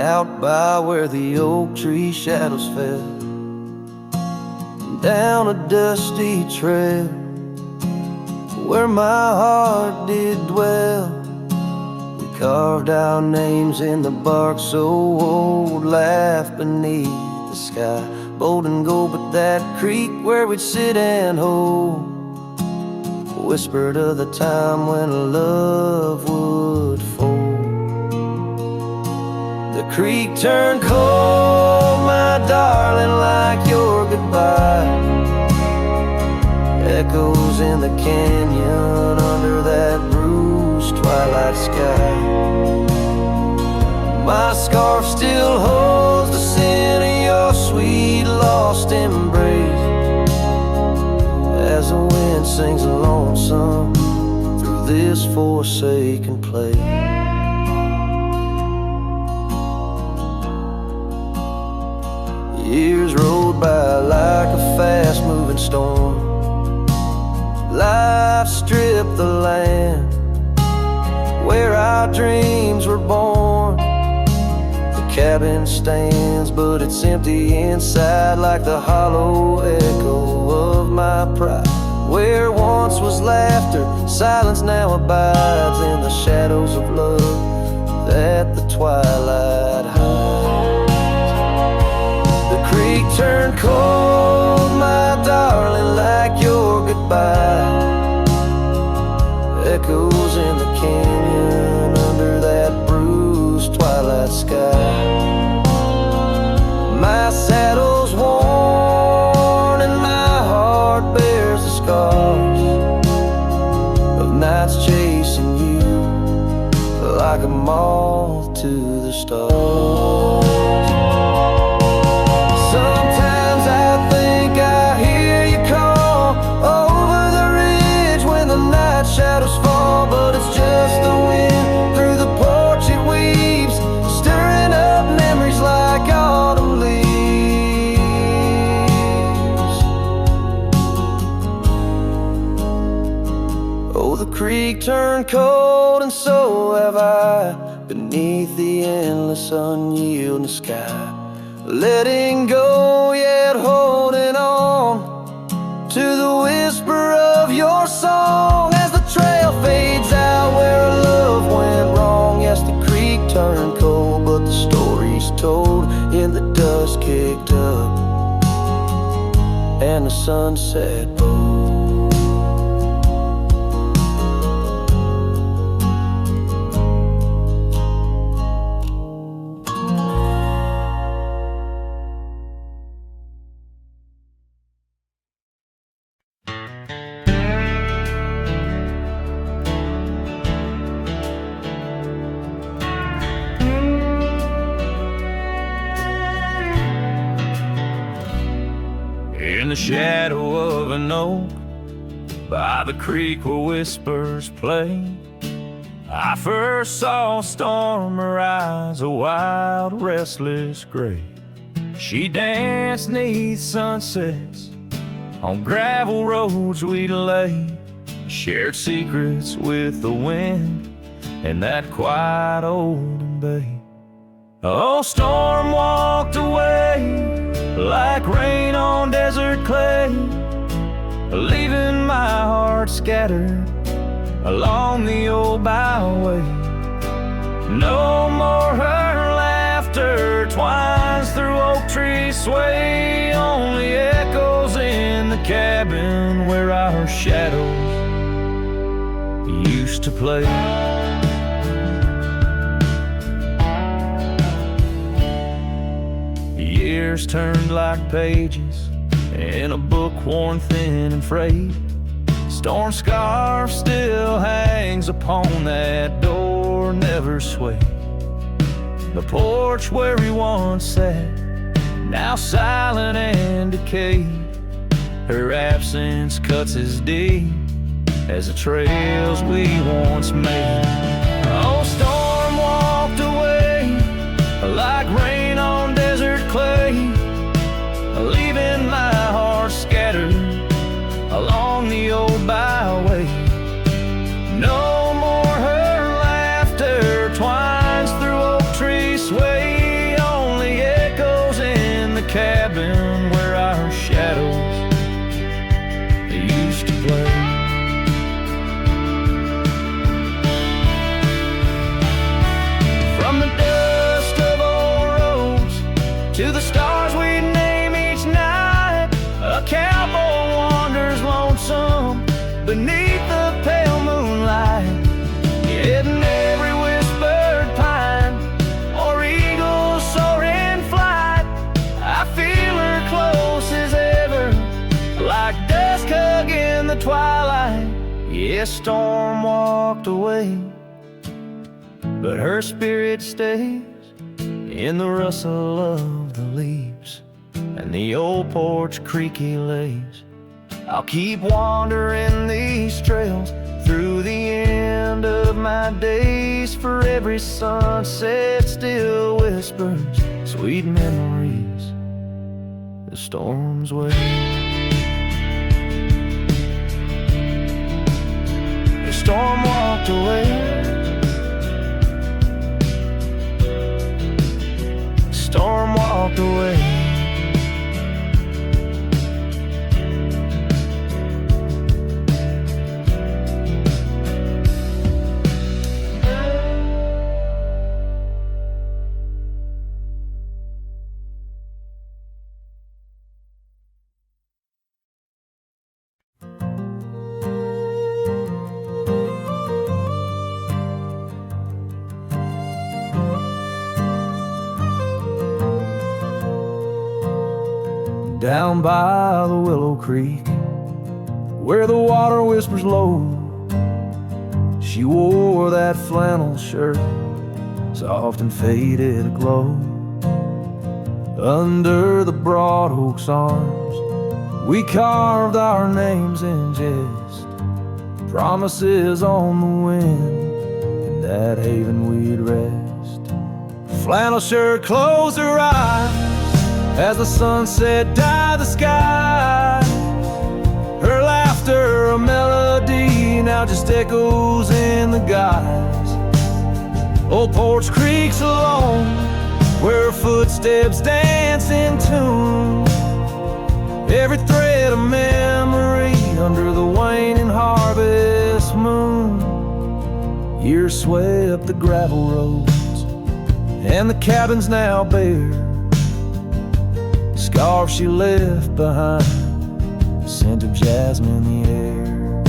out by where the oak tree shadows fell, down a dusty trail where my heart did dwell. We carved our names in the bark so old, laughed beneath the sky, bold and gold. But that creek where we'd sit and hold whispered of the time when love would fold. The creek turned cold, my darling, like your goodbye. Echoes in the canyon under that bruised twilight sky. My scarf still holds the scent of your sweet lost embrace, as the wind sings a lonesome through this forsaken place. Years rolled by like a fast-moving storm. Life stripped the land where our dreams were born. The cabin stands, but it's empty inside, like the hollow echo of my pride. Where once was laughter, silence now abides in the shadows of love that the twilight hides. The creek turned cold, my darling, like your goodbye. Echoes in the canyon under that bruised twilight sky. My saddle's worn and my heart bears the scars of nights chasing you like a moth to the stars. Sometimes I think I hear you call over the ridge when the night shadows fall, but it's just the wind through the porch it weaves, stirring up memories like autumn leaves. Oh, the creek turned cold, and so have I, beneath the endless unyielding sky. Letting go, yet holding on to the whisper of your song. As the trail fades out where our love went wrong. Yes, the creek turned cold, but the story's told in the dust kicked up and the sunset bold. In the shadow of an oak, by the creek where whispers play, I first saw a storm arise, a wild, restless gray. She danced 'neath sunsets on gravel roads we'd lay, shared secrets with the wind in that quiet old bay. Oh, storm walked away like rain on desert clay, leaving my heart scattered along the old byway. No more her laughter twines through oak tree sway, only echoes in the cabin where our shadows used to play. Years turned like pages in a book worn thin and frayed. Storm scarf still hangs upon that door, never swayed. The porch where we once sat, now silent and decayed. Her absence cuts as deep as the trails we once made. Oh, storm walked away like rain on desert clay, leaving my heart scattered along the old byway. No more her laughter twines through oak tree sway, cabin where our shadows used to play. From the dust of old roads to the stars we name each night, a cowboy wanders lonesome beneath the pale moonlight, hidden every whispered pine or eagle soaring flight. I feel her close as ever, like dusk hugging the twilight. Yes, storm walked away, but her spirit stays in the rustle of the leaves and the old porch creaky lays. I'll keep wandering these trails through the end of my days, for every sunset still whispers sweet memories the storm's way. The storm walked away, storm walked away. Down by the Willow Creek, where the water whispers low, she wore that flannel shirt, soft and faded aglow. Under the broad oak's arms, we carved our names in jest, promises on the wind, in that haven we'd rest. Flannel shirt closed her eyes as the sunset dyed the sky. Her laughter, a melody, now just echoes in the guise. Old porch creaks alone, where her footsteps dance in tune. Every thread of memory under the waning harvest moon. Years sway up the gravel roads, and the cabin's now bare. Scarf she left behind, the scent of jasmine in the air.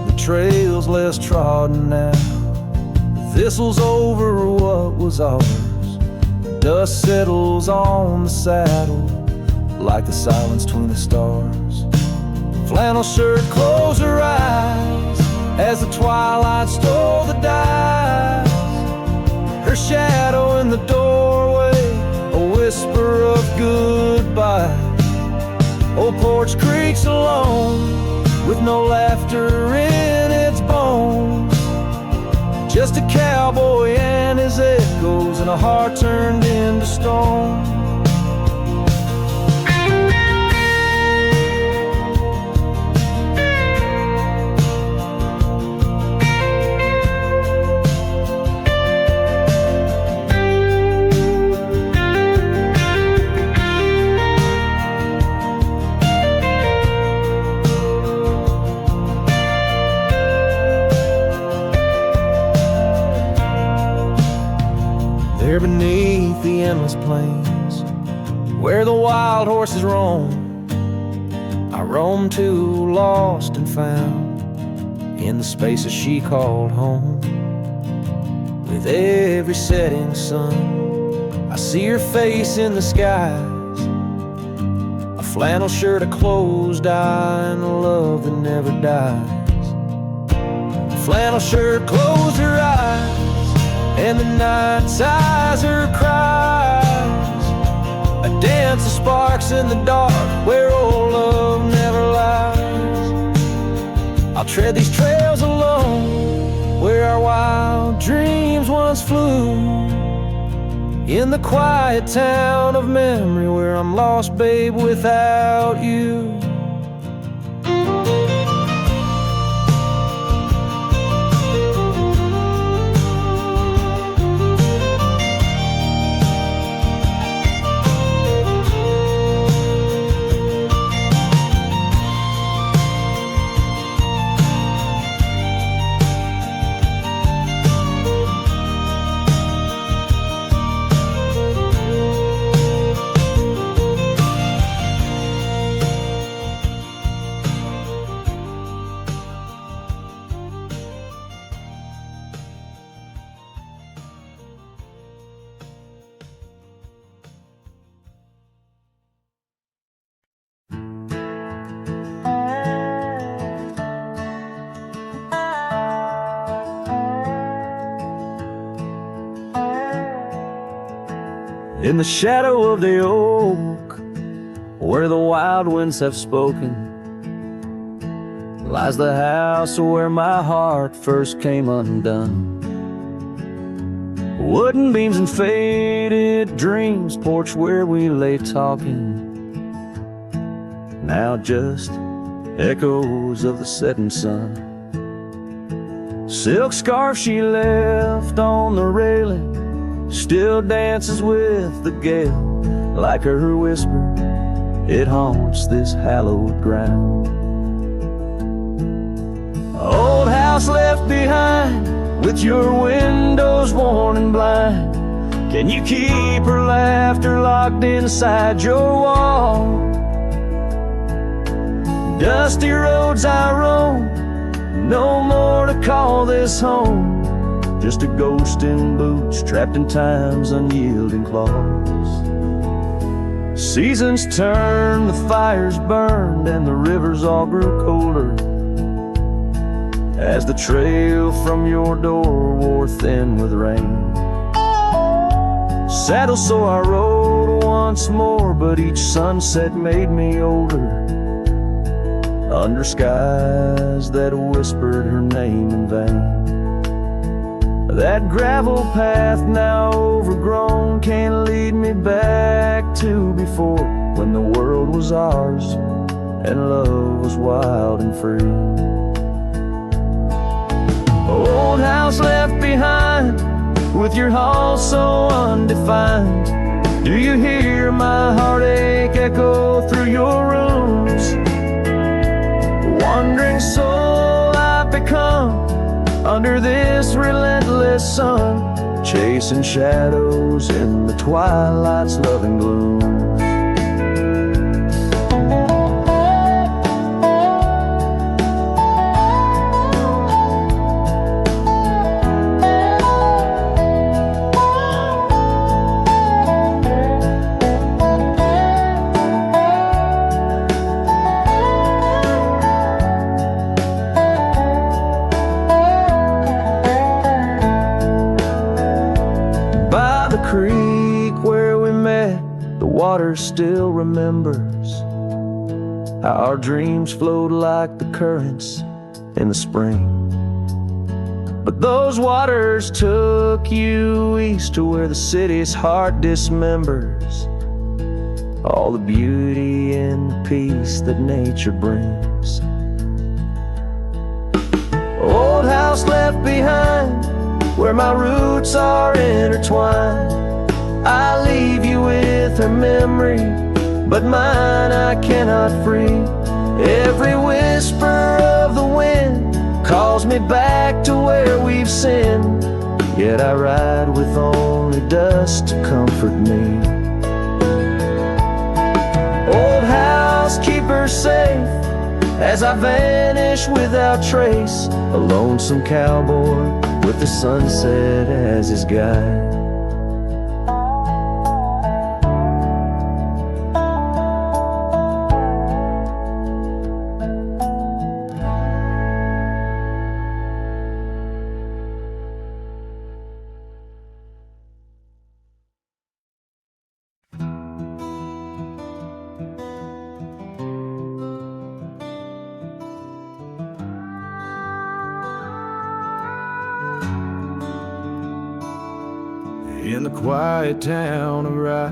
The trail's less trodden now, the thistle's over what was ours. Dust settles on the saddle, like the silence between the stars. Flannel shirt closed her eyes as the twilight stole the dice. Her shadow in the doorway, a whisper of goodbye. Old porch creaks alone, with no laughter in its bones. Just a cowboy and his echoes, and a heart turned into stone. There beneath the endless plains, where the wild horses roam, I roamed too, lost and found, in the spaces she called home. With every setting sun, I see her face in the skies. A flannel shirt, a closed eye, and a love that never dies. A flannel shirt closed her eyes, and the night sighs her cries. A dance of sparks in the dark, where old love never lies. I'll tread these trails alone, where our wild dreams once flew. In the quiet town of memory, where I'm lost, babe, without you. In the shadow of the oak, where the wild winds have spoken, lies the house where my heart first came undone. Wooden beams and faded dreams, porch where we lay talking, now just echoes of the setting sun. Silk scarf she left on the railing still dances with the gale. Like her whisper, it haunts this hallowed ground. Old house left behind, with your windows worn and blind. Can you keep her laughter locked inside your wall? Dusty roads I roam, no more to call this home. Just a ghost in boots, trapped in time's unyielding claws. Seasons turned, the fires burned, and the rivers all grew colder, as the trail from your door wore thin with rain. Saddle so I rode once more, but each sunset made me older, under skies that whispered her name in vain. That gravel path now overgrown can't lead me back to before, when the world was ours and love was wild and free. Old house left behind, with your hall so undefined. Do you hear my heartache echo through your rooms? Wandering soul I've become, under this relentless sun, chasing shadows in the twilight's loving gloom. Water still remembers how our dreams flowed like the currents in the spring. But those waters took you east to where the city's heart dismembers all the beauty and the peace that nature brings. Old house left behind, where my roots are intertwined. I leave you with her memory, but mine I cannot free. Every whisper of the wind calls me back to where we've sinned, yet I ride with only dust to comfort me. Old house, keep her safe as I vanish without trace, a lonesome cowboy with the sunset as his guide. In the quiet town of Rye,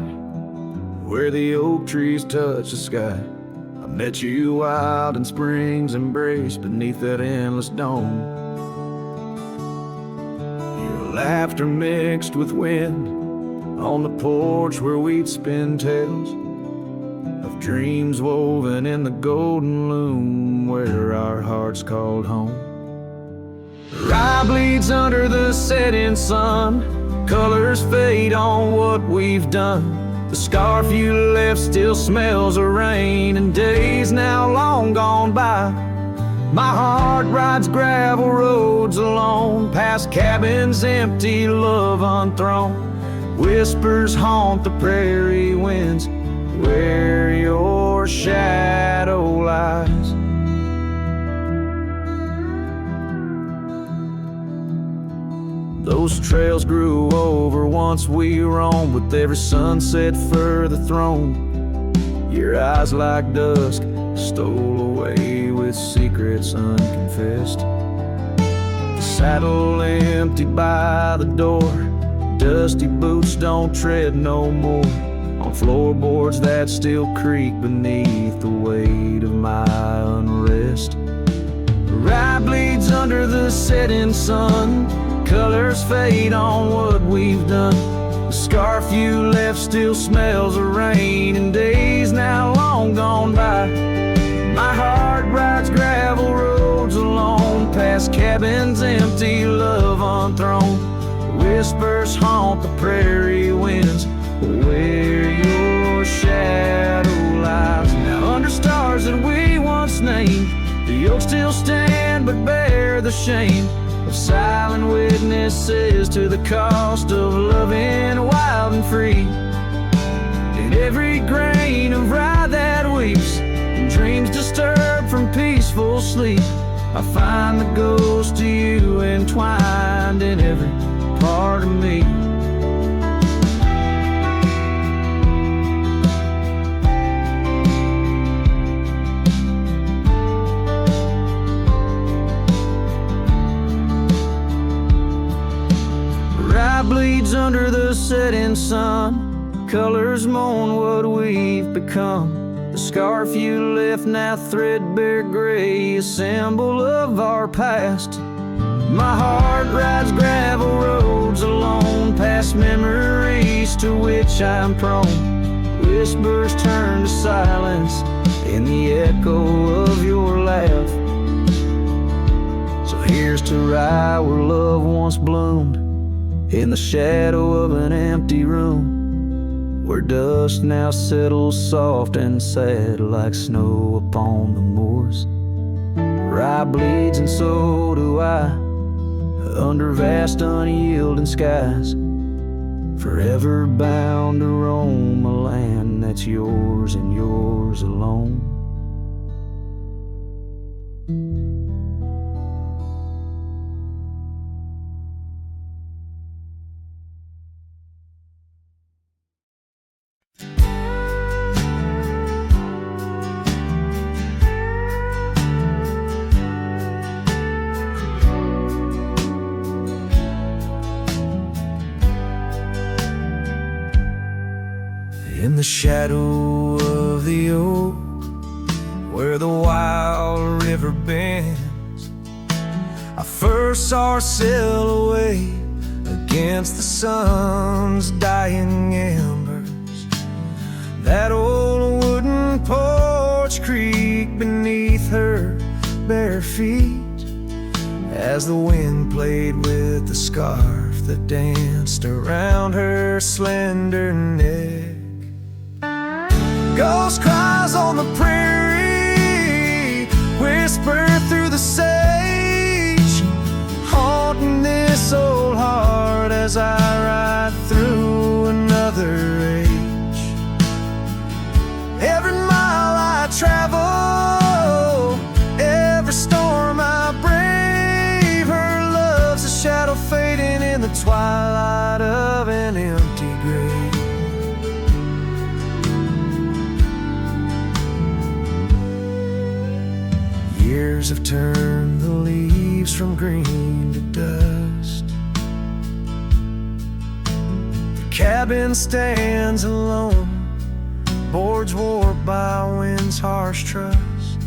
where the oak trees touch the sky, I met you wild in spring's embrace beneath that endless dome. Your laughter mixed with wind on the porch where we'd spin tales of dreams woven in the golden loom where our hearts called home. Rye bleeds under the setting sun, colors fade on what we've done. The scarf you left still smells of rain, and days now long gone by. My heart rides gravel roads alone, past cabins empty, love unthrown. Whispers haunt the prairie winds where your shadow lies. Those those trails grew over once we roamed, with every sunset further thrown. Your eyes like dusk stole away with secrets unconfessed. The saddle empty by the door, dusty boots don't tread no more on floorboards that still creak beneath the weight of my unrest. The rye bleeds under the setting sun, colors fade on what we've done. The scarf you left still smells of rain and days now long gone by. My heart rides gravel roads alone, past cabins empty, love unthrown. Whispers haunt the prairie winds, where your shadow lies. Now under stars that we once named, the oaks still stand but bear the shame of silent witnesses to the cost of loving wild and free. In every grain of rye that weeps, and dreams disturbed from peaceful sleep, I find the ghost of you entwined in every part of me. Rye bleeds under the setting sun, colors mourn what we've become. The scarf you left now threadbare gray, a symbol of our past. My heart rides gravel roads alone, past memories to which I'm prone. Whispers turn to silence in the echo of your laugh. So here's to rye where love once bloomed, in the shadow of an empty room, where dust now settles soft and sad like snow upon the moors. Rye bleeds and so do I, under vast unyielding skies, forever bound to roam a land that's yours and yours alone. In the shadow of the oak, where the wild river bends, I first saw her sail away against the sun's dying embers. That old wooden porch creaked beneath her bare feet as the wind played with the scarf that danced around her slender neck. Ghost cries on the prairie whisper through the sage, haunting this old heart as I ride through another age. Every mile I travel, every storm I brave, her love's a shadow fading in the twilight of an empty grave. Years have turned the leaves from green to dust. The cabin stands alone, boards warped by wind's harsh trust,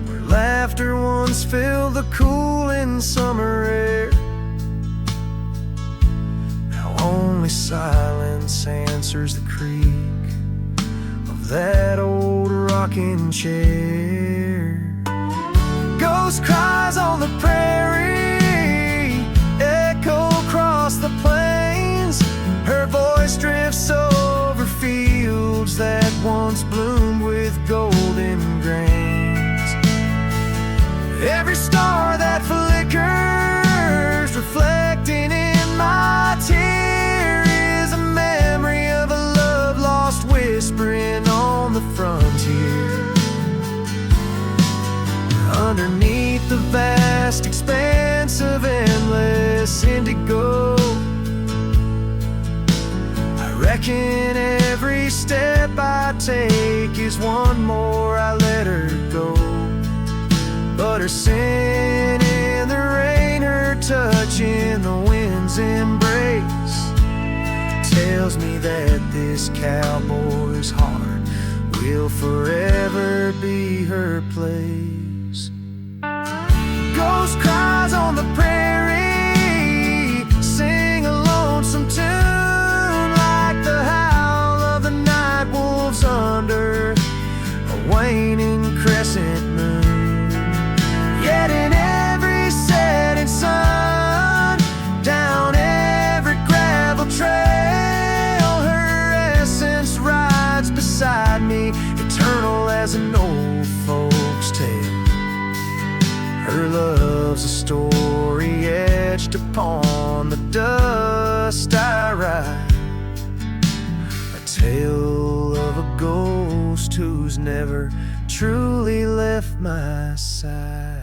where laughter once filled the cooling summer air. Now only silence answers the creak of that old rocking chair. Ghost cries on the prairie echo across the plains, her voice drifts over fields that once bloomed with golden grains. Every star that flickers reflecting in my tear is a memory of a love lost whispering on the frontier. Underneath the vast expanse of endless indigo thinking every step I take is one more I let her go. But her sin in the rain, her touch in the wind's embrace, tells me that this cowboy's heart will forever be her place. Ghost cries on the prairie, sing a lonesome tune like the howl of the night wolves under a waning crescent moon. Yet in every setting sun, down every gravel trail, her essence rides beside me, eternal as an old folks' tale. Her love's a story etched upon the dust I write, a tale of a ghost who's never truly left my side.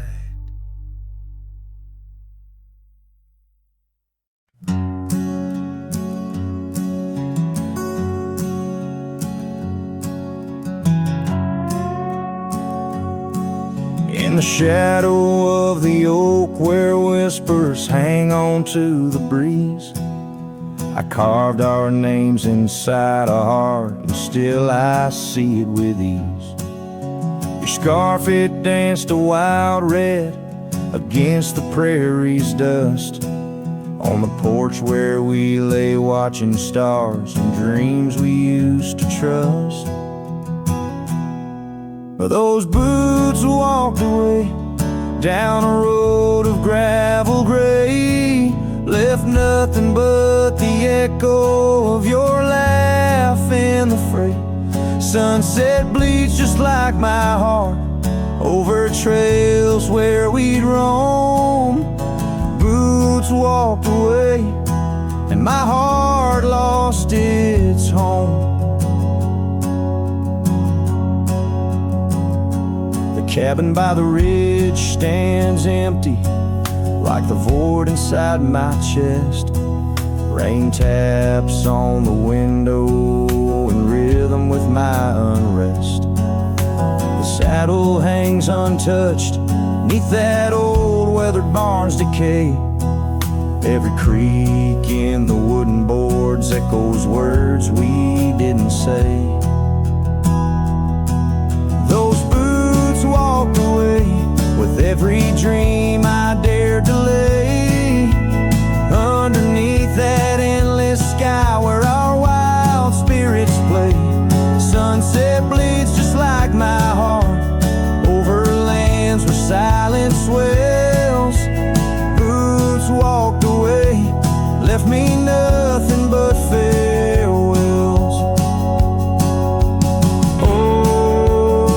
In the shadow of the oak where whispers hang on to the breeze, I carved our names inside a heart, and still I see it with ease. Your scarf, it danced a wild red against the prairie's dust, on the porch where we lay watching stars and dreams we used to trust. Those boots walked away down a road of gravel gray, left nothing but the echo of your laugh in the fray. Sunset bleeds just like my heart over trails where we'd roam. Boots walked away and my heart lost its home. The cabin by the ridge stands empty, like the void inside my chest. Rain taps on the window in rhythm with my unrest. The saddle hangs untouched neath that old weathered barn's decay. Every creak in the wooden boards echoes words we didn't say. Those boots walked away with every dream I dared to lay underneath that endless sky where our wild spirits play. Sunset bleeds just like my heart over lands where silence swells. Boots walked away, left me nothing but farewells. Oh,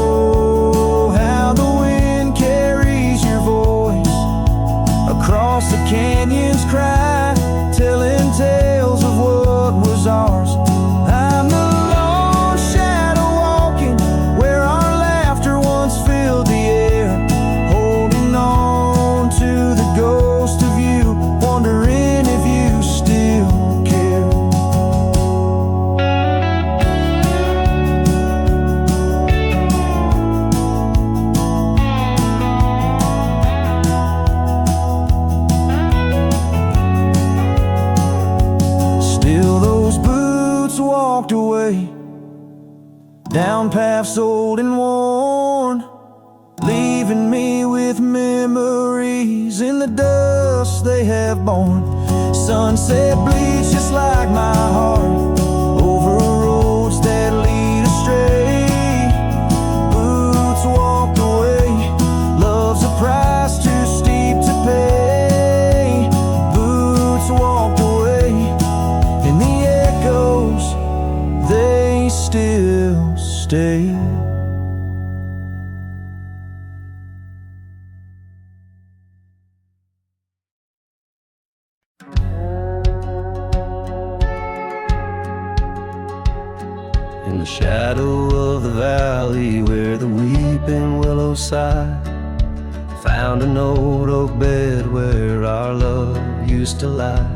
how the wind carries your voice across the canyon's cry, telling tales of what was ours. I'm the lone shadow walking where our laughter once filled the air, holding on to the ghost of you, wondering if you still care. Still those boots walked away down paths old and worn, leaving me with memories in the dust they have borne. Sunset bleeds just like my heart over roads that lead astray. Boots walked away, love's a price too steep to pay. Boots walked away, and the echoes, they still stay. In the shadow of the valley where the weeping willows sigh, found an old oak bed where our love used to lie.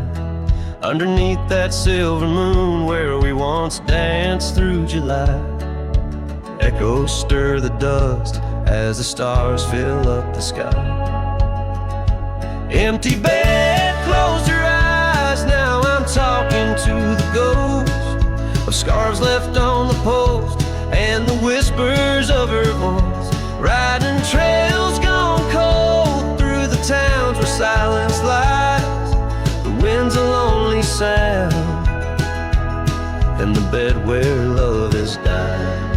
underneath that silver moon where we once danced through July. Echoes stir the dust as the stars fill up the sky. Empty bed, closed her eyes, now I'm talking to the ghost of scarves left on the post and the whispers of her voice. Riding trails gone cold through the towns where silence lies. The wind's a lonely sound and the bed where love has died.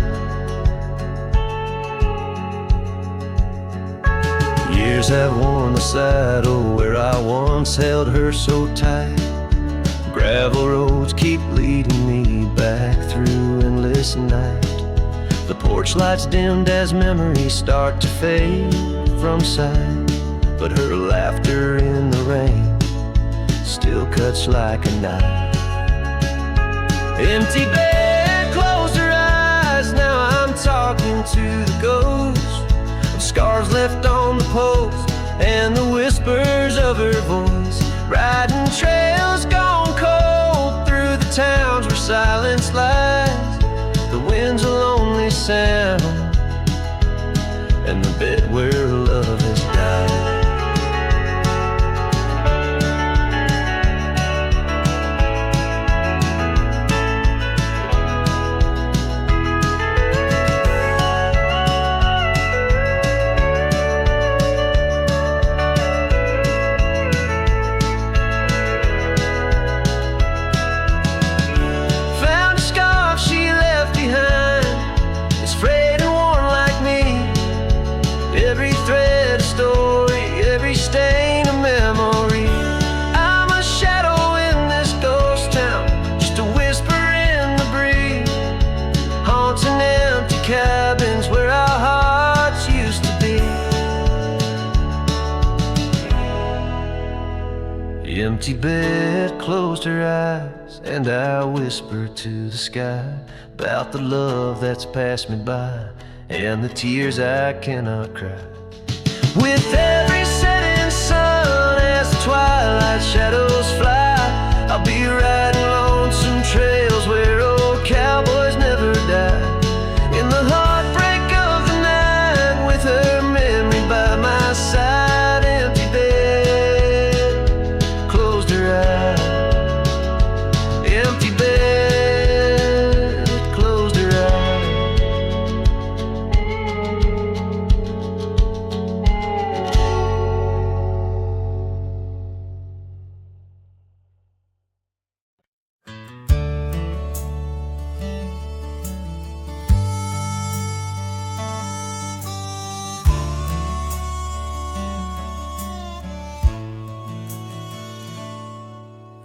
Years have worn the saddle where I once held her so tight. Gravel roads keep leading me back through endless night. The porch lights dimmed as memories start to fade from sight, but her laughter in the rain still cuts like a knife. Empty bed, closed her eyes, now I'm talking to the ghost of scars left on the post and the whispers of her voice. Riding trails gone cold through the towns where silence lies. The wind's a lonely sound and the bed where love has died. Cabins where our hearts used to be. The empty bed closed her eyes, and I whispered to the sky about the love that's passed me by and the tears I cannot cry. With every setting sun as the twilight shadows fly, I'll be riding lonesome trails where old cowboys never die. In the heartbreak of the night, with her memory by my side. Empty bed, closed her eyes. Empty bed, closed her eyes.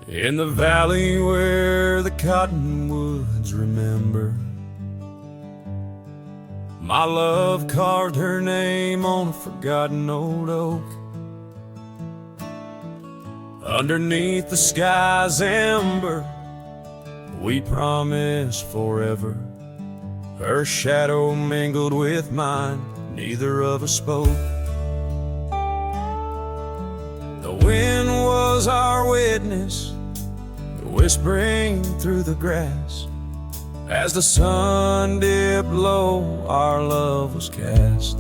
In the valley where the cottonwoods remember, my love carved her name on a forgotten old oak. Underneath the sky's ember, we promised forever. Her shadow mingled with mine, neither of us spoke. The wind was our witness, whispering through the grass. As the sun dipped low, our love was cast.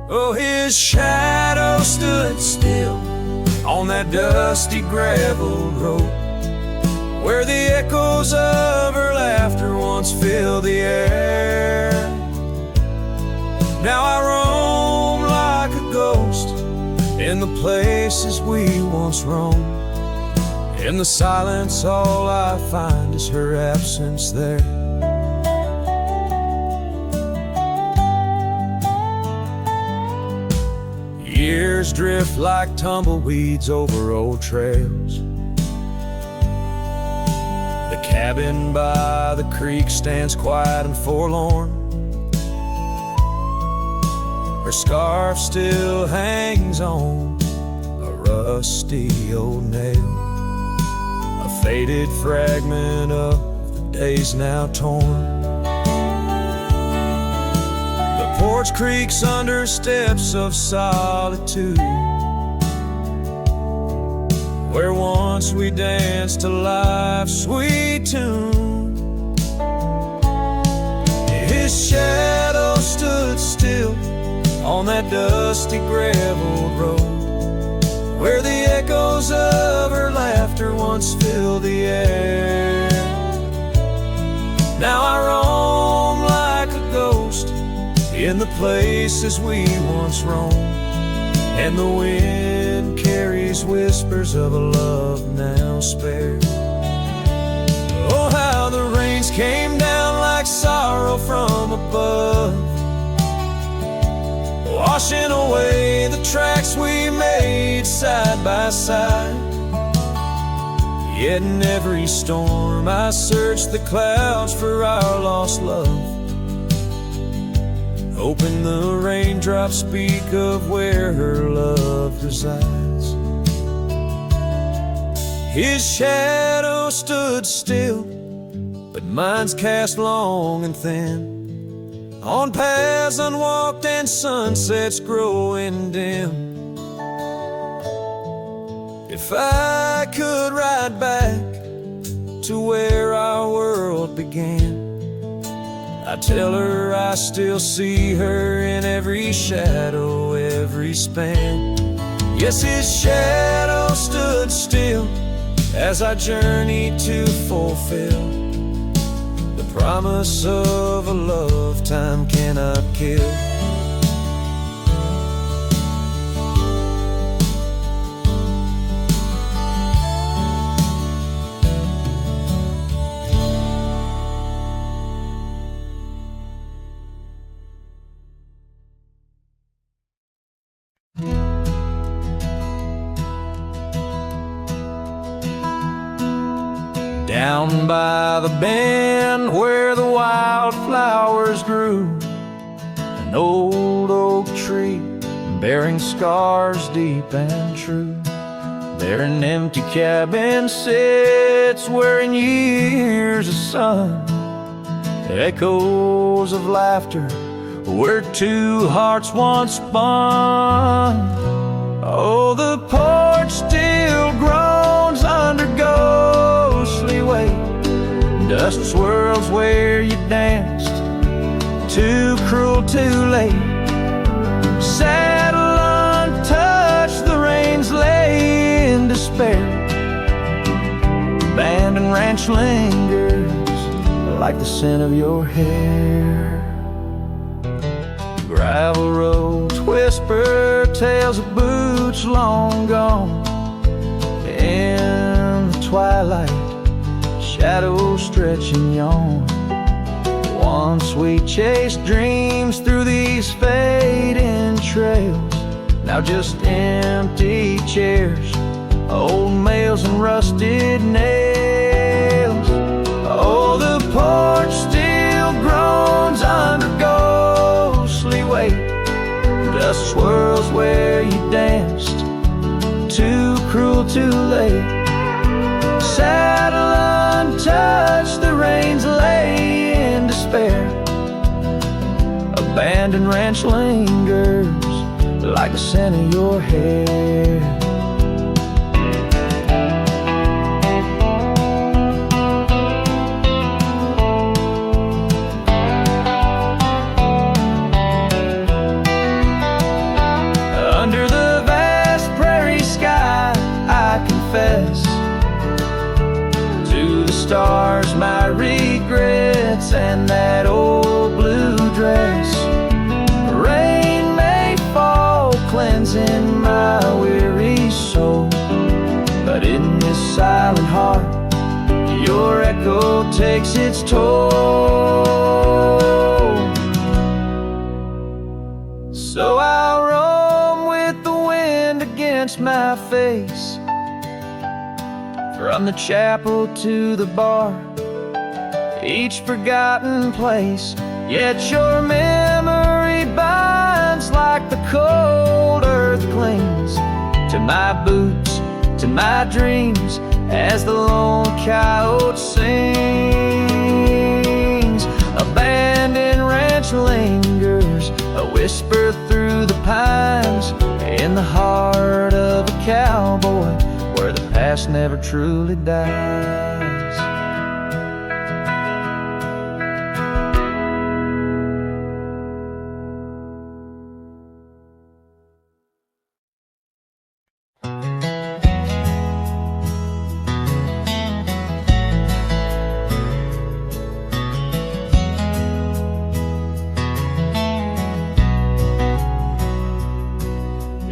Oh, his shadow stood still on that dusty gravel road, where the echoes of her laughter once filled the air. Now I roam like a ghost in the places we once roamed. In the silence, all I find is her absence there. Years drift like tumbleweeds over old trails. The cabin by the creek stands quiet and forlorn. Her scarf still hangs on a rusty old nail, a faded fragment of the days now torn. The porch creaks under steps of solitude, where once we danced to life's sweet tune. His shadow stood still on that dusty gravel road, where the echoes of her laughter once filled the air. Now I roam like a ghost in the places we once roamed, and the wind carries whispers of a love now spared. Oh, how the rains came down like sorrow from above, washing away the tracks we made side by side. Yet in every storm I search the clouds for our lost love, hoping the raindrops speak of where her love resides. His shadow stood still, but mine's cast long and thin, on paths unwalked and sunsets growing dim. If I could ride back to where our world began, I'd tell her I still see her in every shadow, every span. Yes, his shadow stood still as I journeyed to fulfill the promise of a love time cannot kill. Down by the bend where the wildflowers grew, an old oak tree bearing scars deep and true. There an empty cabin sits where in years of sun, echoes of laughter where two hearts once spun. Oh, the porch still groans under ghostly weight, dust swirls where you danced, too cruel, too late. Saddle untouched, the reins lay in despair. Abandoned ranch lingers like the scent of your hair. Gravel roads whisper tales of boots long gone. In the twilight, shadows stretch and yawn. Once we chased dreams through these fading trails, now just empty chairs, old mails and rusted nails. Oh, the porch still groans under ghostly weight, dust swirls where you danced, too cruel, too late. Saddle untouched, the reins lay in despair. Abandoned ranch lingers like the scent of your hair. Under the vast prairie sky, I confess to the stars my regrets and that old blue dress. Rain may fall, cleansing my weary soul, but in this silent heart, your echo takes its toll. So I'll roam with the wind against my face, from the chapel to the bar, each forgotten place. Yet your memory binds like the cold earth clings to my boots, to my dreams, as the lone coyote sings. Abandoned ranch lingers, a whisper through the pines, in the heart of a cowboy where the past never truly dies.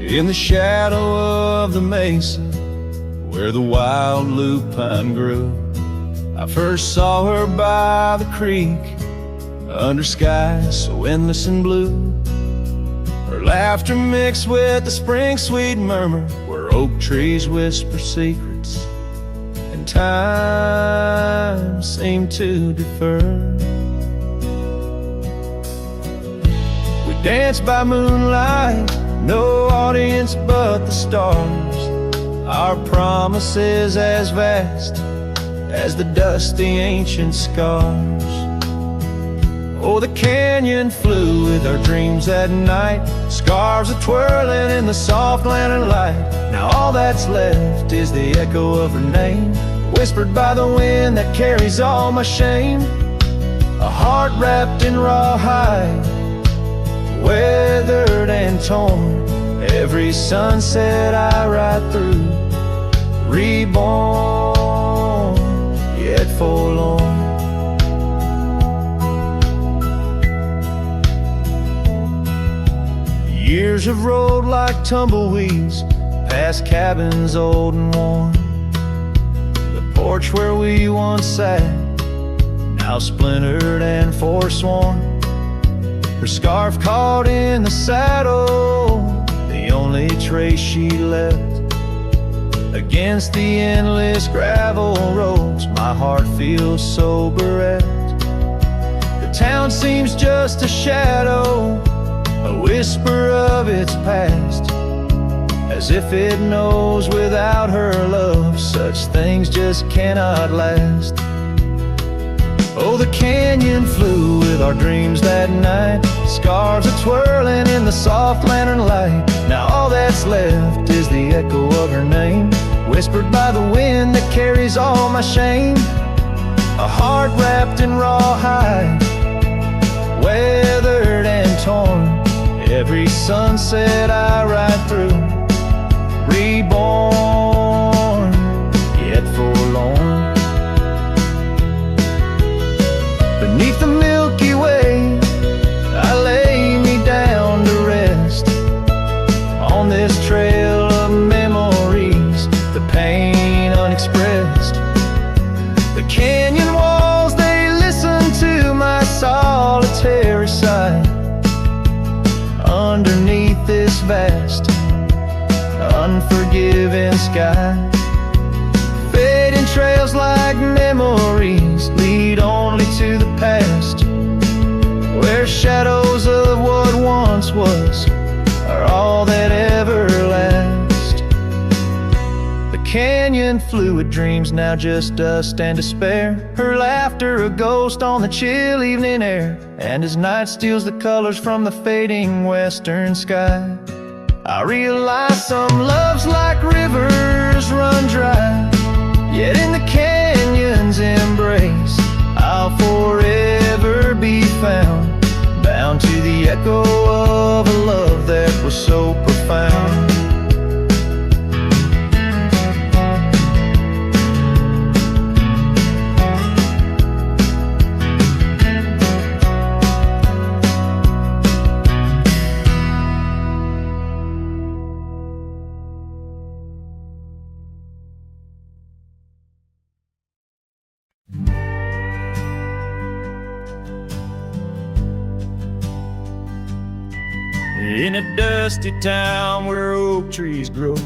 In the shadow of the mesa, where the wild lupine grew, I first saw her by the creek, under skies so endless and blue. Her laughter mixed with the spring sweet murmur, where oak trees whisper secrets, and time seemed to defer. We danced by moonlight, no audience but the stars, our promises as vast as the dusty ancient scars. Oh, the canyon flew with our dreams that night, scarves are twirling in the soft lantern light. Now all that's left is the echo of her name, whispered by the wind that carries all my shame. A heart wrapped in rawhide, weathered and torn, every sunset I ride through, reborn, yet forlorn. Years have rolled like tumbleweeds, past cabins old and worn. The porch where we once sat, now splintered and forsworn. Her scarf caught in the saddle, the only trace she left. Against the endless gravel roads, my heart feels so bereft. The town seems just a shadow, a whisper of its past, as if it knows without her love such things just cannot last. Oh, the canyon flew with our dreams that night, scarves are twirling in the soft lantern light. Now all that's left is the echo of her name, whispered by the wind that carries all my shame. A heart wrapped in rawhide, weathered and torn, every sunset I ride through, reborn, yet forlorn. Beneath the Milky Way, I lay me down to rest, on this trail of memories, the pain unexpressed. The canyon walls, they listen to my solitary sigh, underneath this vast, unforgiving sky. Fading trails like memories lead only to the past, where shadows of what once was are all that ever last. The canyon flew with dreams, now just dust and despair, her laughter a ghost on the chill evening air. And as night steals the colors from the fading western sky, I realize some loves like rivers run dry, yet in the canyon's embrace I'll forever be found, bound to the echo of a love that was so profound. In a dusty town where oak trees grow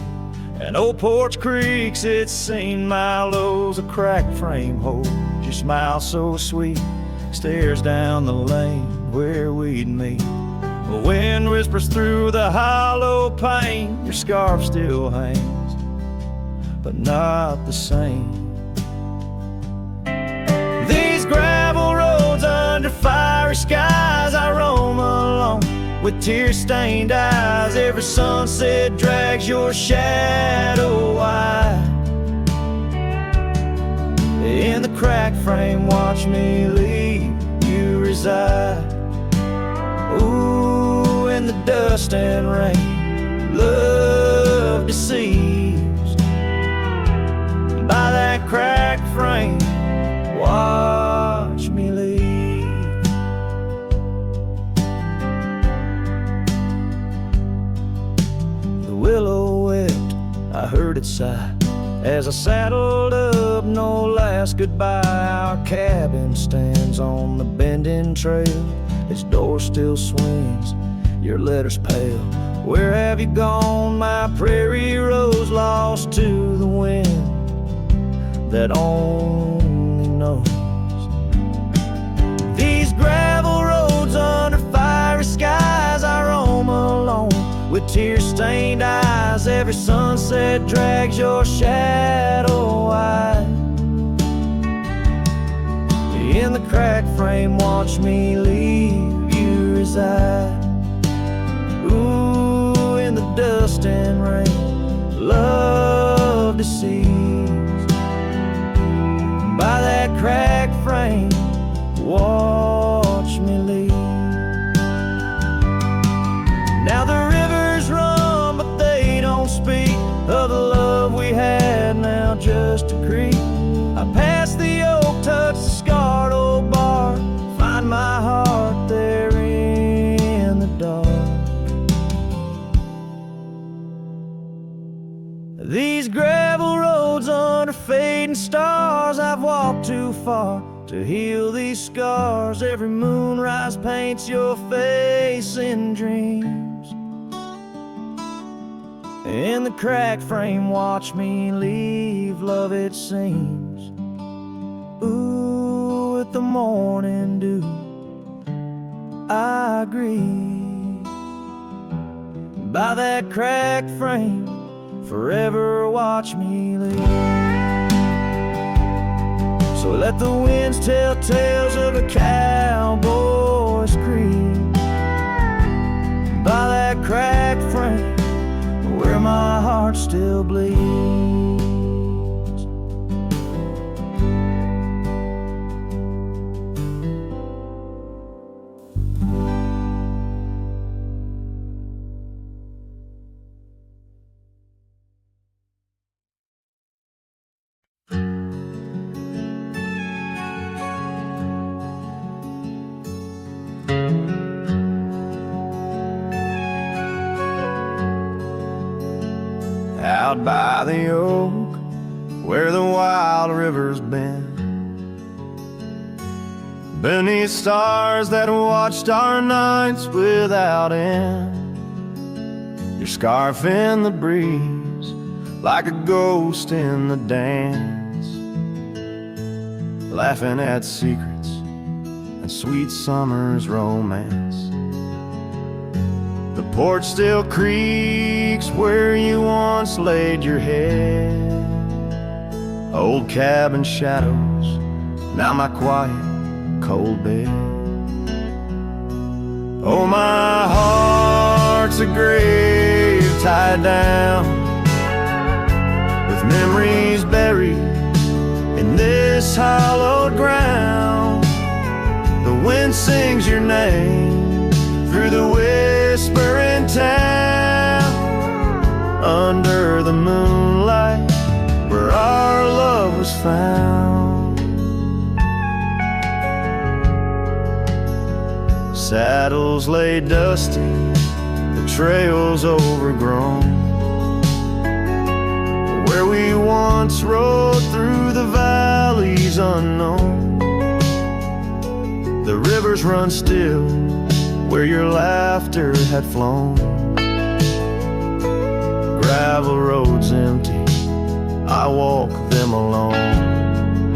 and old porch creaks, it's seen my lows, a cracked frame hold. Your smile so sweet stares down the lane where we'd meet. The wind whispers through the hollow pane, your scarf still hangs, but not the same. These gravel roads under fiery skies, I roam alone with tear-stained eyes. Every sunset drags your shadow wide, In the cracked frame, watch me leave you reside. Ooh, in the dust and rain, love deceives. By that cracked frame, watch me leave. The willow wept, I heard it sigh as I saddled up, no last goodbye. Our cabin stands on the bending trail, its door still swings, your letters pale. Where have you gone, my prairie rose, lost to the wind that only knows? These gravel roads under fiery skies, I roam alone with tear-stained eyes. Every sunset drags your shadow wide. In the cracked frame, watch me leave you reside. Ooh, in the dust and rain, love deceives. By that cracked frame, watch me leave. Now the rivers run, but they don't speak of the love we had, now just a creek. I pass the oak, touch the scarred old bar, find my heart there in the dark. These gravel roads under fading stars, I've walked too far to heal these scars. Every moonrise paints your face in dreams. In the cracked frame, watch me leave, love it seems. Ooh, with the morning dew, I agree. By that cracked frame, forever watch me leave. So let the winds tell tales of a cowboy's creed. By that cracked frame, where my heart still bleeds. Out by the oak, where the wild river's been, beneath stars that watched our nights without end, your scarf in the breeze, like a ghost in the dance, laughing at secrets and sweet summer's romance. The porch still creaks where you once laid your head. Old cabin shadows, now my quiet, cold bed. Oh, my heart's a grave tied down, with memories buried in this hallowed ground. The wind sings your name through the whispering town, under the moonlight where our love was found. Saddles lay dusty, the trails overgrown, where we once rode through the valleys unknown. The rivers run still where your laughter had flown. Gravel roads empty, I walk them alone.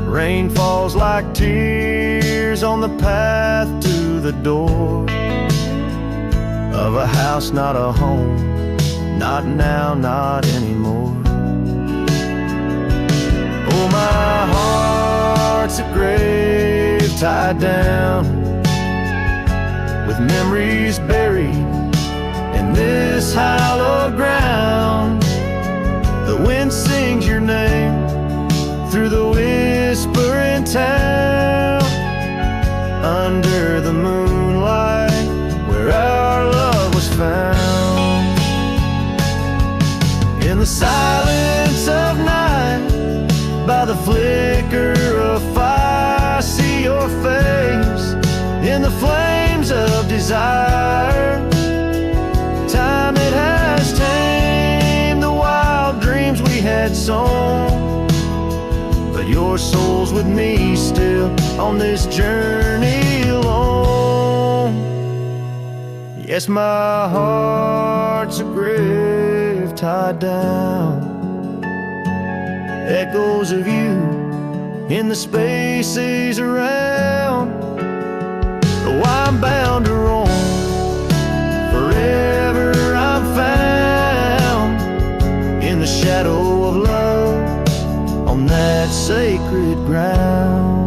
Rain falls like tears on the path to the door of a house, not a home, not now, not anymore. Oh, my heart's a grave tied down, with memories buried in this hallowed ground. The wind sings your name through the town, under the moonlight, where our love was found. In the silence of night, by the flicker of fire, I see your face in the flames of desire. Time it has tamed the wild dreams we had sown, but your soul's with me still on this journey alone. Yes, my heart's a grave tied down, echoes of you in the spaces around. Oh, I'm bound to roam, forever I'm found in the shadow of love on that sacred ground.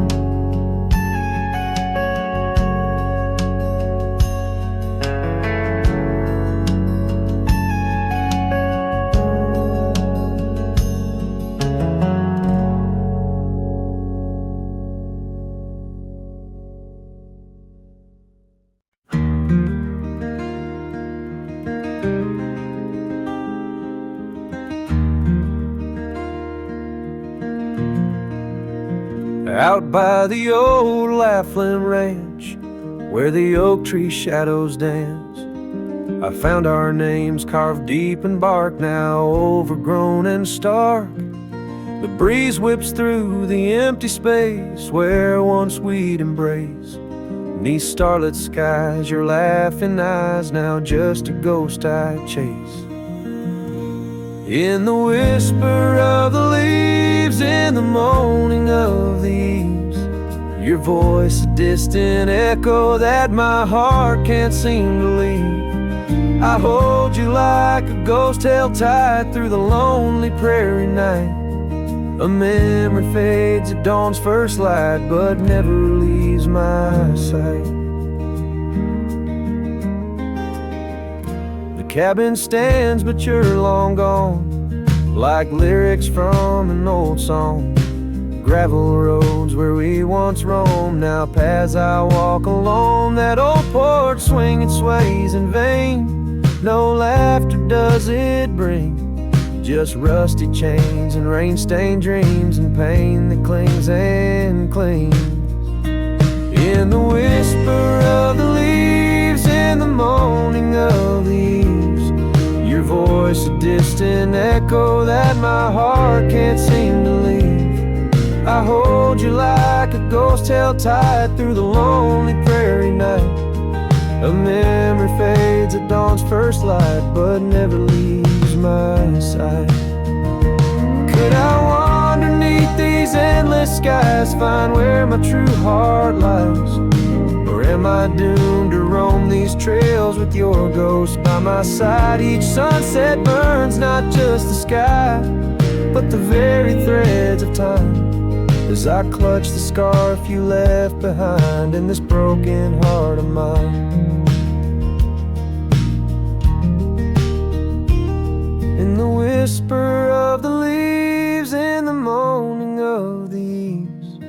Out by the old Laughlin Ranch, where the oak tree shadows dance, I found our names carved deep in bark, now overgrown and stark. The breeze whips through the empty space where once we'd embrace. Beneath starlit skies, your laughing eyes, now just a ghost I chase. In the whisper of the leaves, in the moaning of the eaves, your voice a distant echo that my heart can't seem to leave. I hold you like a ghost held tight through the lonely prairie night. A memory fades at dawn's first light, but never leaves my sight. The cabin stands, but you're long gone, like lyrics from an old song. Gravel roads where we once roamed, now paths I walk alone. That old porch swing, it sways in vain. No laughter does it bring, just rusty chains and rain-stained dreams and pain that clings and clings. In the whisper of the leaves, in the moaning of the eaves, your voice a distant echo that my heart can't seem to leave. I hold you like a ghost held tight through the lonely prairie night. A memory fades at dawn's first light, but never leaves my sight. Could I wander beneath these endless skies, find where my true heart lies? Or am I doomed to roam these trails with your ghost by my side? Each sunset burns not just the sky, but the very threads of time, as I clutch the scarf you left behind in this broken heart of mine. In the whisper of the leaves, in the moaning of the eaves,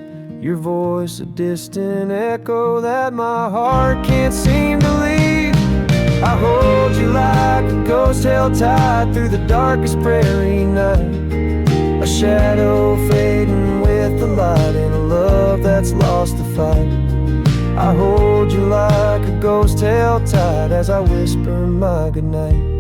your voice a distant echo that my heart can't seem to leave. I hold you like a ghost held tight through the darkest prairie night. A shadow fading with the light in a love that's lost the fight. I hold you like a ghost held tight as I whisper my goodnight.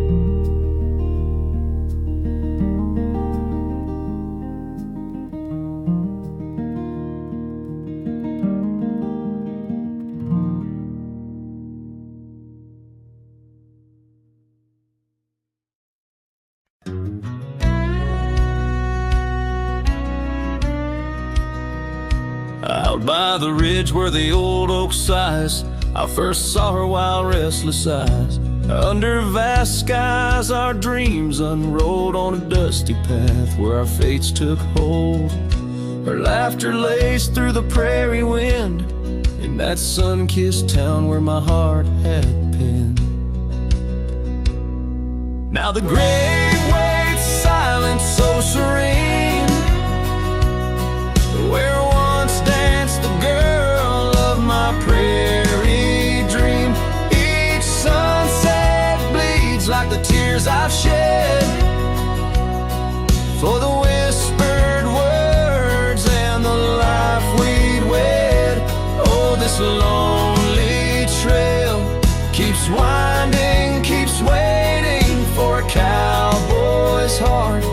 Out by the ridge where the old oak sighs, I first saw her wild restless eyes. Under vast skies our dreams unrolled on a dusty path where our fates took hold. Her laughter laced through the prairie wind in that sun-kissed town where my heart had pinned. Now the grave waits silent, so serene, where once danced tears I've shed, for the whispered words and the life we'd wed. Oh, this lonely trail keeps winding, keeps waiting for a cowboy's heart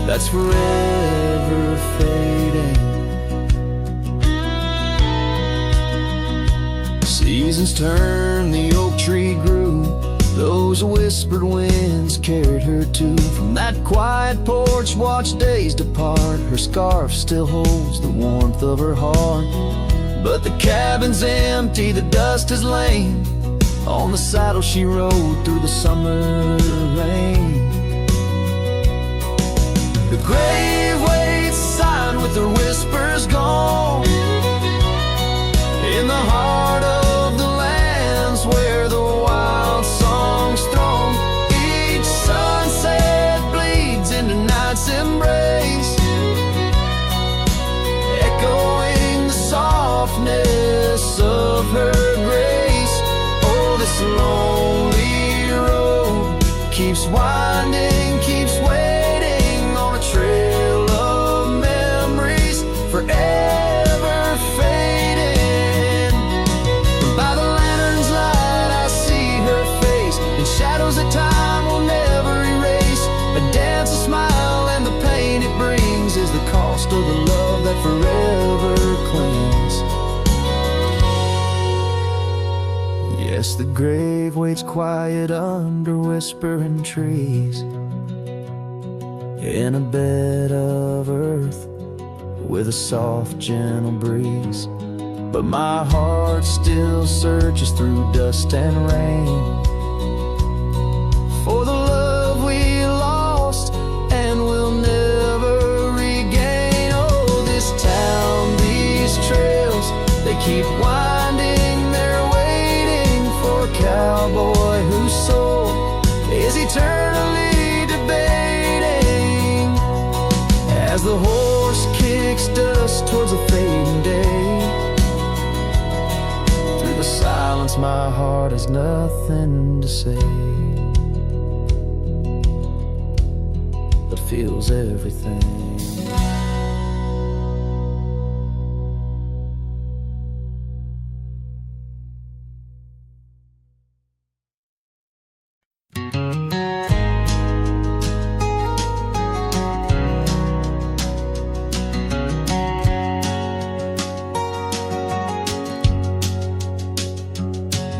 that's forever fading. Seasons turn, the oak tree grew, those whispered winds carried her to. From that quiet porch, watch days depart. Her scarf still holds the warmth of her heart. But the cabin's empty, the dust has lain on the saddle she rode through the summer rain. The grave waits sign with her whispers gone, in the heart of the lands where the wild songs throng. Each sunset bleeds into night's embrace, echoing the softness of her grace. Oh, this lonely road keeps winding, keeps waiting on a trail of memories forever fading. By the lantern's light I see her face, in shadows that time will never erase. A dance, a smile, and the pain it brings is the cost of the love that forever clings. Yes, the grave waits quiet under whispering trees, in a bed of earth with a soft, gentle breeze. But my heart still searches through dust and rain for the love we lost and will never regain. Oh, this town, these trails, they keep winding, they're waiting for a cowboy whose soul is eternally debating. As the horse kicks dust towards a fading day, through the silence my heart has nothing to say, but feels everything.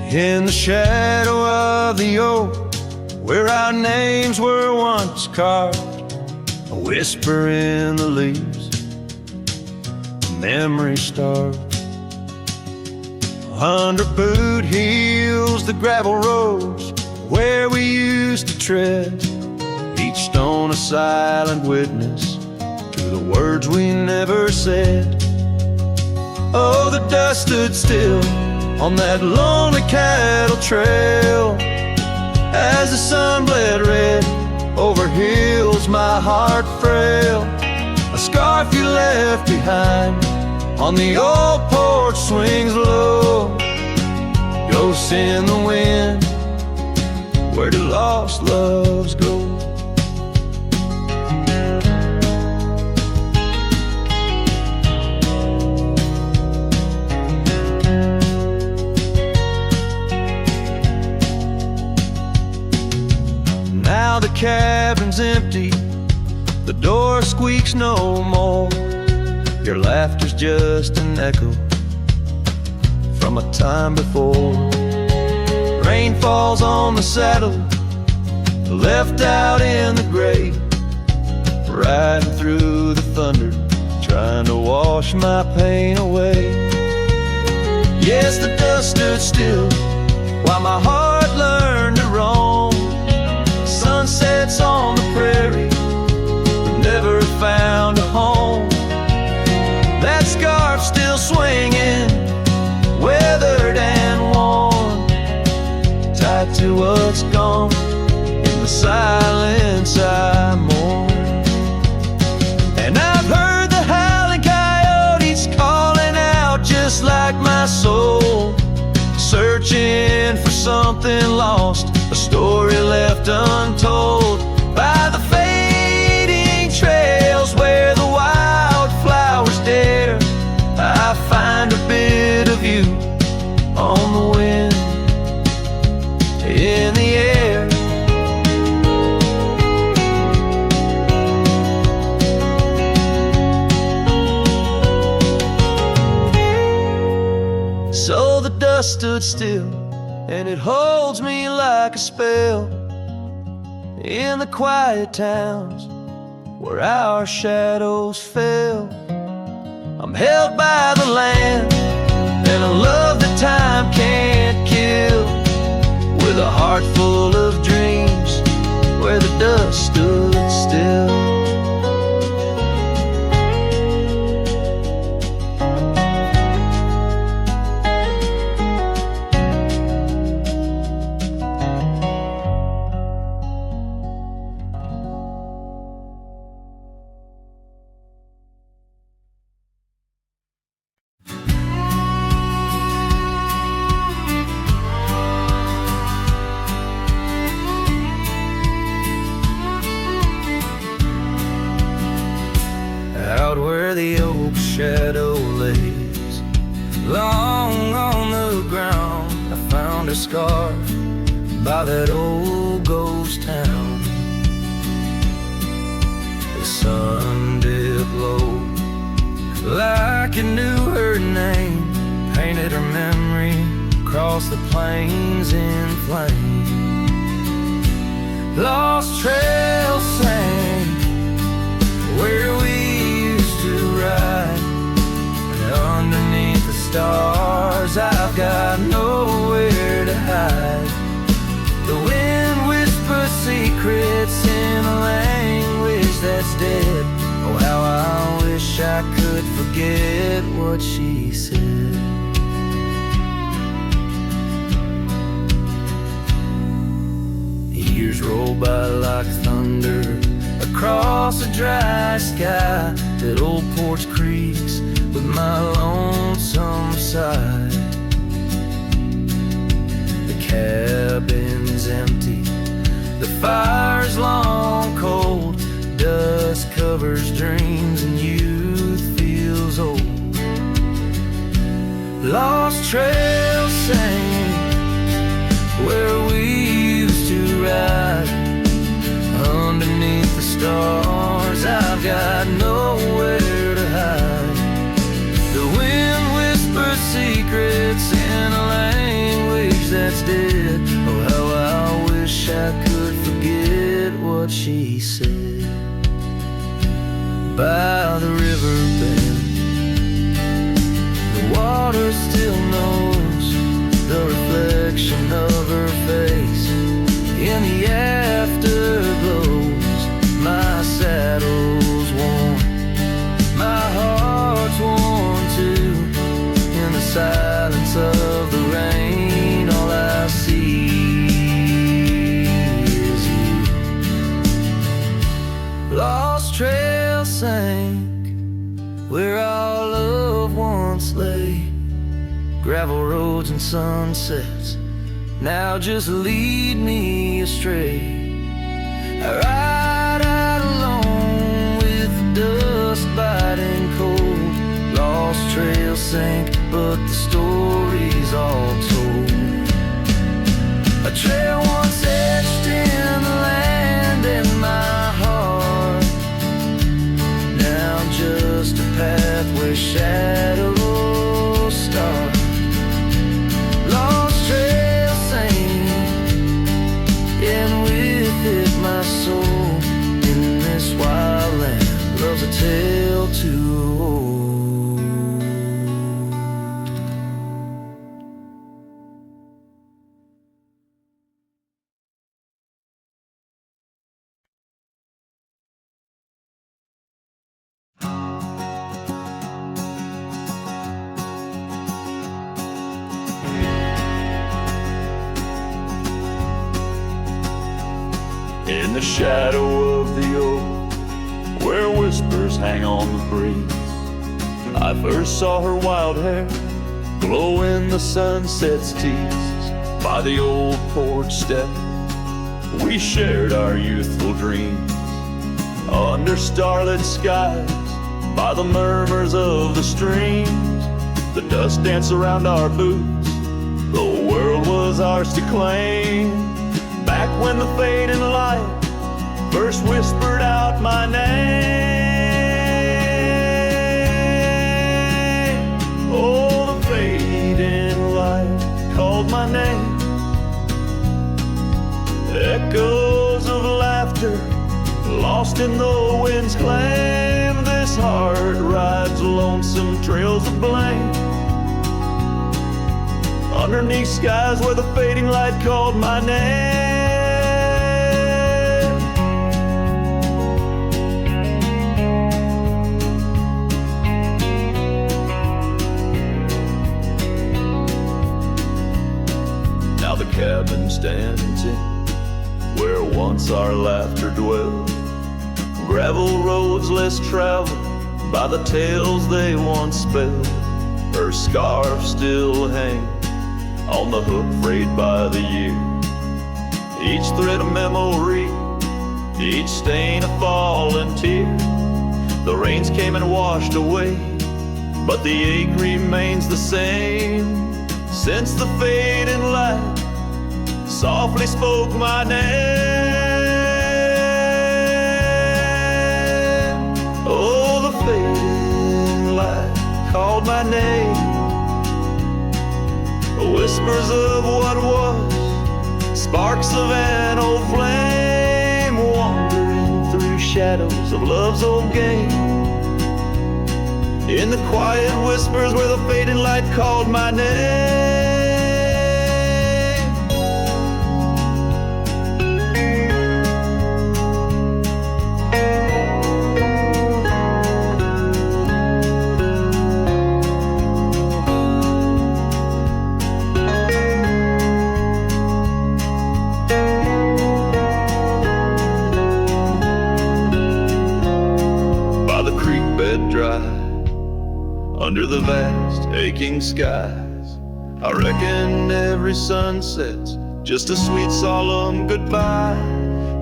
In the shadow of the oak, where our names were once carved, a whisper in the leaves, a memory starved. Under boot heels, the gravel roads where we used to tread, each stone a silent witness to the words we never said. Oh, the dust stood still on that lonely cattle trail as the sun bled red over hills my heart frail. A scarf you left behind on the old porch swings low, ghosts in the wind, where do lost loves go? Now the cabin's empty, the door squeaks no more. Your laughter's just an echo from a time before. Rain falls on the saddle, left out in the gray, riding through the thunder, trying to wash my pain away. Yes, the dust stood still while my heart learned to roam. Sunsets on the prairie, but never found a home. That scarf still swinging, weathered and worn, tied to what's gone. In the silence I mourn. And I've heard the howling coyotes calling out just like my soul, searching for something lost, a story left untold. So the dust stood still, and it holds me like a spell. In the quiet towns where our shadows fell, I'm held by the land and a love that time can't kill, with a heart full of dreams where the dust stood still. Out where the oak shadow lays long on the ground, I found a scar by that old ghost town. The sun dipped low like it knew her name, painted her memory across the plains in flame. Lost trails sang where we ride, and underneath the stars I've got nowhere to hide. The wind whispers secrets in a language that's dead. Oh, how I wish I could forget what she said. Years roll by like thunder across a dry sky. That old porch creaks with my lonesome side. The cabin's empty, the fire's long cold, dust covers dreams and youth feels old. Lost trails sing where we used to ride, underneath the stars I've got nowhere to hide. The wind whispers secrets in a language that's dead. Oh, how I wish I could forget what she said. By the river bend, the water still knows the reflection of her face in the afterglow. My saddle's worn, my heart's worn too. In the silence of the rain, all I see is you. Lost trail sank where our love once lay. Gravel roads and sunsets now just lead me astray. I ride out alone with the dust biting cold. Lost trails sink, but the story's all told. A trail once etched in the land and my heart, now just a path where shadows start. Lost trails sink, and with it my soul in this wild land loves a tale to hold. In the shadow of the oak, where whispers hang on the breeze, I first saw her wild hair glow in the sunset's tease. By the old porch step, we shared our youthful dreams, under starlit skies, by the murmurs of the streams. The dust danced around our boots, the world was ours to claim. Back when the fading light first whispered out my name. Oh, the fading my name. Echoes of laughter lost in the wind's claim. This heart rides lonesome trails of blame, underneath skies where the fading light called my name. Now the cabin stands empty where once our laughter dwelled. Gravel roads less traveled by the tales they once spelled. Her scarf still hangs on the hook frayed by the year. Each thread a memory, each stain a fallen tear. The rains came and washed away, but the ache remains the same. Since the fading light softly spoke my name. Oh, the fading light called my name. Whispers of what was, sparks of an old flame, wandering through shadows of love's old game. In the quiet whispers where the fading light called my name. Under the vast, aching skies, I reckon every sunset's just a sweet, solemn goodbye.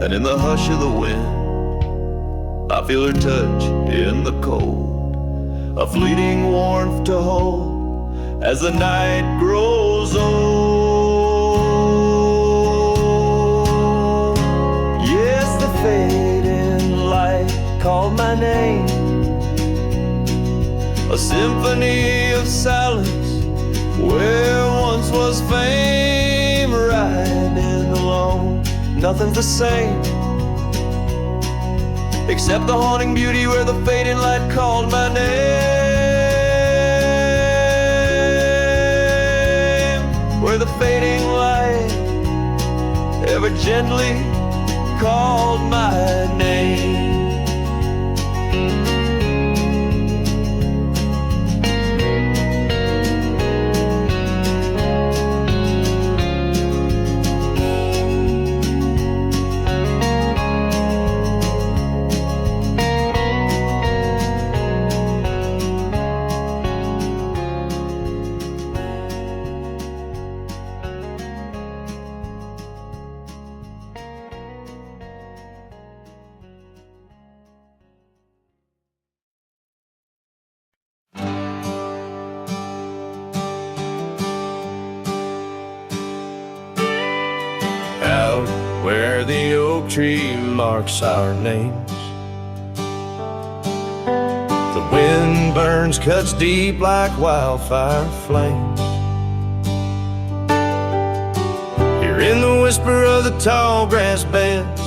And in the hush of the wind, I feel her touch in the cold, a fleeting warmth to hold as the night grows old. Yes, the fading light called my name. A symphony of silence where once was fame. Riding alone, nothing's the same except the haunting beauty where the fading light called my name. Where the fading light ever gently called my name. Where the oak tree marks our names, the wind burns, cuts deep like wildfire flames. Here in the whisper of the tall grass beds,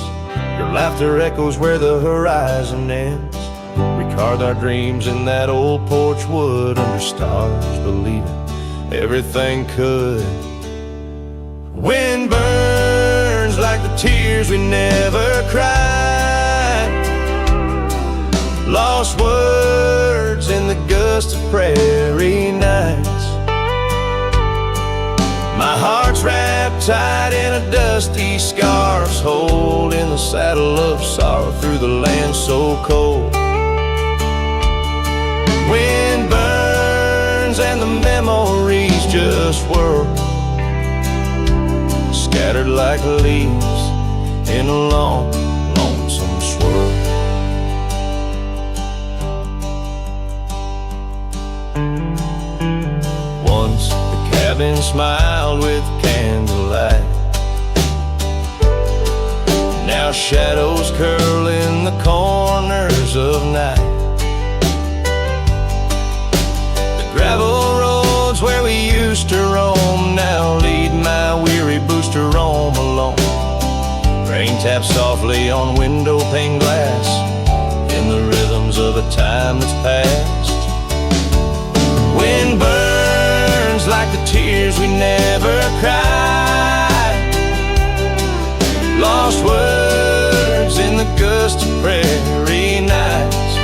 your laughter echoes where the horizon ends. We carved our dreams in that old porch wood under stars, believing everything could. Wind burns like the tears we never cried, lost words in the gust of prairie nights. My heart's wrapped tight in a dusty scarf's hold, in the saddle of sorrow through the land so cold. Wind burns and the memories just whirl, scattered like leaves in a long, lonesome swirl. Once the cabin smiled with candlelight, now shadows curl in the corners of night. The gravel roads where we used to roam now lead my softly on window pane glass in the rhythms of a time that's past. Wind burns like the tears we never cried, lost words in the gust of prairie nights.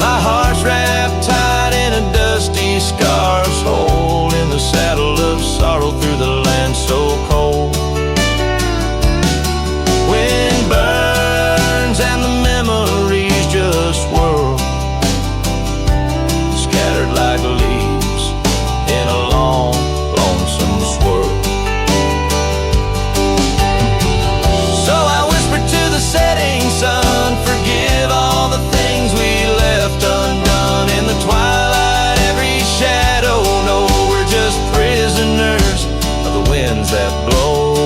My heart's wrapped tight in a dusty scarf's hole in the saddle of sorrow through the land so cold. Wind burns and the memories just whirl, scattered like leaves in a long, lonesome swirl. So I whisper to the setting sun, forgive all the things we left undone in the twilight. Every shadow, no, we're just prisoners of the winds that blow.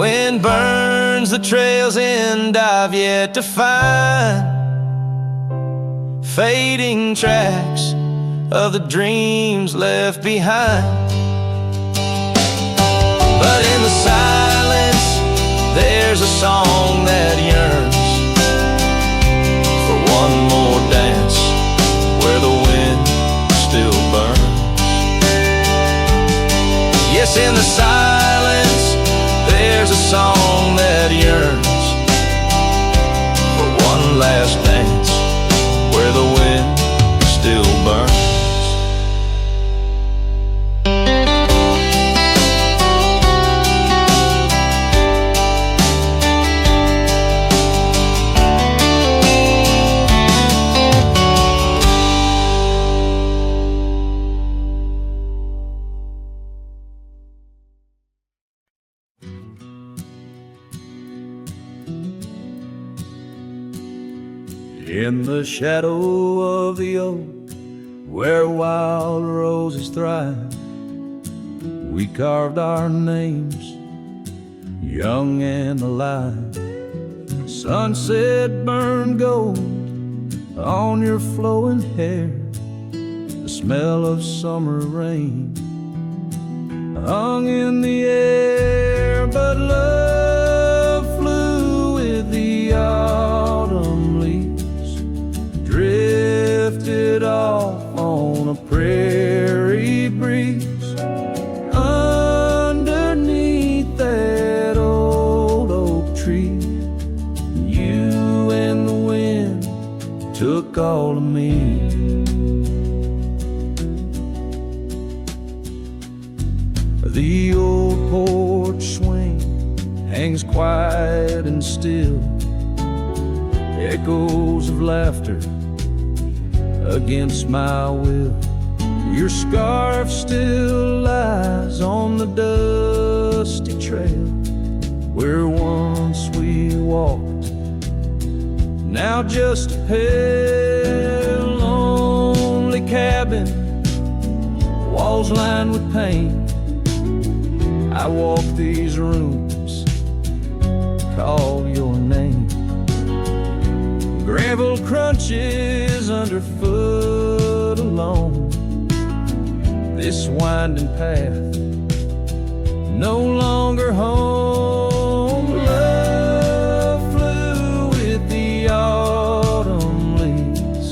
Wind burns the trails and I've yet to find fading tracks of the dreams left behind. But in the silence there's a song that yearns for one more dance where the wind still burns. Yes, in the silence there's a song that yearns for one last dance where the wind still burns. In the shadow of the oak, where wild roses thrive, we carved our names, young and alive. Sunset burned gold on your flowing hair, the smell of summer rain hung in the air. But love flew with the autumn leaves, drifted off on a prairie breeze. Underneath that old oak tree, you and the wind took all of me. The old porch swing hangs quiet and still, echoes of laughter against my will. Your scarf still lies on the dusty trail where once we walked, now just a pale, lonely cabin, walls lined with paint. I walk these rooms, call your name. Gravel crunches underfoot alone. This winding path, no longer home. Love flew with the autumn leaves,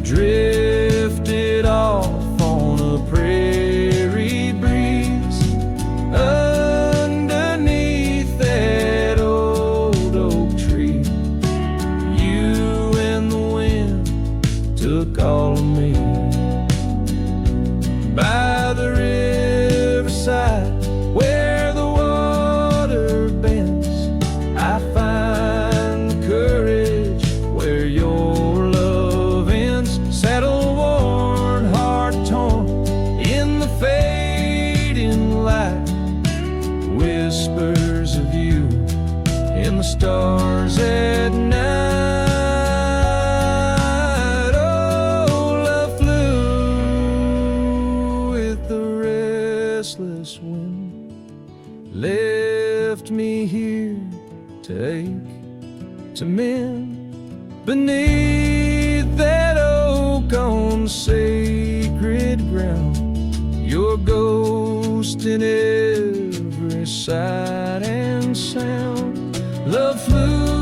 drifted off on a prairie breeze. Underneath that old oak tree, you and the wind took all of me. By the riverside where the water bends, I find the courage where your love ends. Saddle worn, heart torn in the fading light, whispers of you in the stars at night. Oh, love flew with the restless wind, left me here to ache, to mend. Beneath that oak on sacred ground, your ghost in every sight and sound. Love flew